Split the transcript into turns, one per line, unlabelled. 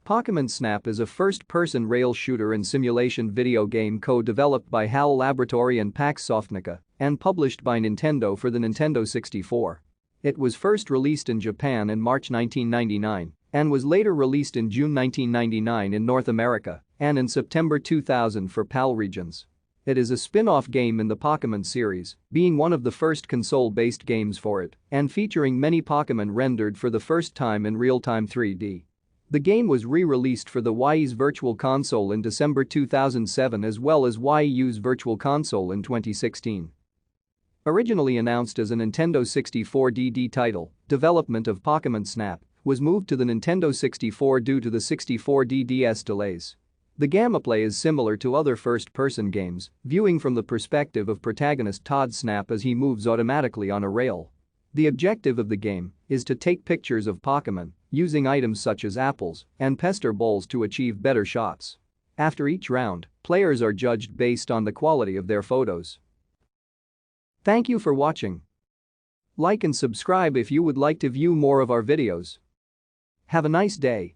Pokémon Snap is a first-person rail shooter and simulation video game co-developed by HAL Laboratory and PAX Softnica and published by Nintendo for the Nintendo 64. It was first released in Japan in March 1999 and was later released in June 1999 in North America and in September 2000 for PAL regions. It is a spin-off game in the Pokémon series, being one of the first console-based games for it and featuring many Pokémon rendered for the first time in real-time 3D. The game was re-released for the Wii's Virtual Console in December 2007 as well as Wii U's Virtual Console in 2016. Originally announced as a Nintendo 64 DD title, development of Pokémon Snap was moved to the Nintendo 64 due to the 64 DDS delays. The gameplay is similar to other first-person games, viewing from the perspective of protagonist Todd Snap as he moves automatically on a rail. The objective of the game is to take pictures of Pokémon using items such as apples and pester balls to achieve better shots. After each round, players are judged based on the quality of their photos. Thank you for watching. Like and subscribe if you would like to view more of our videos. Have a nice day.